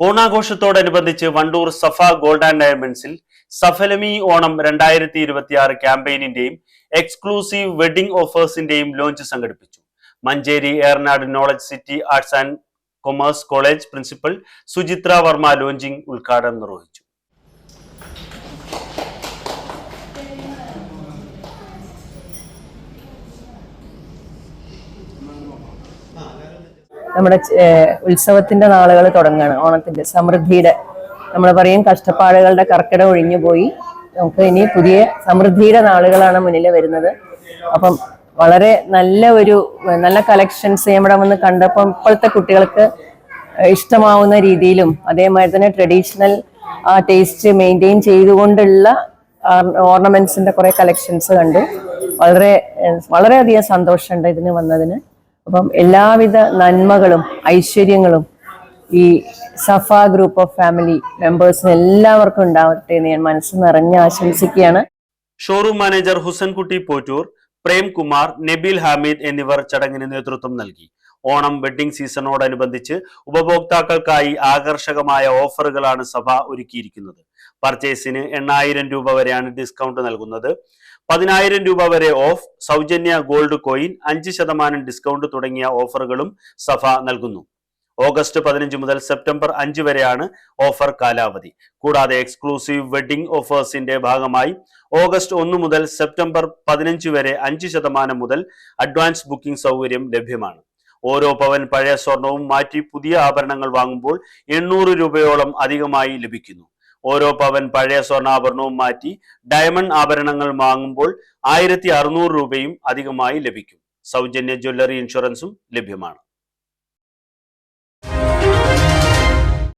ഓണാഘോഷത്തോടനുബന്ധിച്ച് Vandoor Safa gold and ഡയമണ്ട്സിൽ സഫലമി ഓണം 2026 ക്യാമ്പയിനിന്റെയും എക്സ്ക്ലൂസീവ് വെഡിംഗ് ഓഫേഴ്സിന്റെയും ലോഞ്ച് സംഘടിപ്പിച്ചു. Manjeri Eranad knowledge city arts and commerce college principal Suchitra Varma launching ഉദ്ഘാടനം നിർവഹിച്ചു. നമ്മുടെ ഉത്സവത്തിന്റെ നാളുകൾ തുടങ്ങുകയാണ്. ഓണത്തിന്റെ സമൃദ്ധിയുടെ നമ്മൾ പറയും കഷ്ടപ്പാടുകളുടെ കർക്കിടം ഒഴിഞ്ഞു പോയി, നമുക്ക് ഇനി പുതിയ സമൃദ്ധിയുടെ നാളുകളാണ് മുന്നിൽ വരുന്നത്. അപ്പം വളരെ നല്ല കളക്ഷൻസ് നമ്മുടെ വന്ന് കണ്ടപ്പം ഇപ്പോഴത്തെ കുട്ടികൾക്ക് ഇഷ്ടമാവുന്ന രീതിയിലും അതേമാതിരി തന്നെ ട്രഡീഷണൽ ടേസ്റ്റ് മെയിൻറ്റെയിൻ ചെയ്തുകൊണ്ടുള്ള ഓർണമെന്റ്സിന്റെ കുറെ കളക്ഷൻസ് കണ്ടു. വളരെയധികം സന്തോഷമുണ്ട് ഇതിന് വന്നതിന്. അപ്പം എല്ലാവിധ നന്മകളും ഐശ്വര്യങ്ങളും ഈ സഫ ഗ്രൂപ്പ് ഓഫ് ഫാമിലി മെമ്പേഴ്സിന് എല്ലാവർക്കും ഉണ്ടാവട്ടെ എന്ന് ഞാൻ മനസ്സ് നിറഞ്ഞ് ആശംസിക്കുകയാണ്. ഷോറൂം മാനേജർ ഹുസൻകുട്ടി പോറ്റൂർ, പ്രേംകുമാർ, നബീൽ ഹാമിദ് എന്നിവർ ചടങ്ങിന് നേതൃത്വം നൽകി. ഓണം വെഡ്ഡിംഗ് സീസണോടനുബന്ധിച്ച് ഉപഭോക്താക്കൾക്കായി ആകർഷകമായ ഓഫറുകളാണ് സഭ ഒരുക്കിയിരിക്കുന്നത്. പർച്ചേസിന് 8,000 രൂപ വരെയാണ് ഡിസ്കൗണ്ട് നൽകുന്നത്. 10,000 രൂപ വരെ ഓഫ്, സൗജന്യ ഗോൾഡ് കോയിൻ, 5% ഡിസ്കൗണ്ട് തുടങ്ങിയ ഓഫറുകളും സഭ നൽകുന്നു. ഓഗസ്റ്റ് 15 മുതൽ സെപ്റ്റംബർ 5 വരെയാണ് ഓഫർ കാലാവധി. കൂടാതെ എക്സ്ക്ലൂസീവ് വെഡ്ഡിംഗ് ഓഫേഴ്സിന്റെ ഭാഗമായി ഓഗസ്റ്റ് 1 മുതൽ സെപ്റ്റംബർ 15 വരെ 5% മുതൽ അഡ്വാൻസ് ബുക്കിംഗ് സൗകര്യം ലഭ്യമാണ്. ഓരോ പവൻ പഴയ സ്വർണവും മാറ്റി പുതിയ ആഭരണങ്ങൾ വാങ്ങുമ്പോൾ 800 രൂപയോളം അധികമായി ലഭിക്കുന്നു. ഓരോ പവൻ പഴയ സ്വർണ്ണാഭരണവും മാറ്റി ഡയമണ്ട് ആഭരണങ്ങൾ വാങ്ങുമ്പോൾ 1,600 രൂപയും അധികമായി ലഭിക്കും. സൗജന്യ ജ്വല്ലറി ഇൻഷുറൻസും ലഭ്യമാണ്.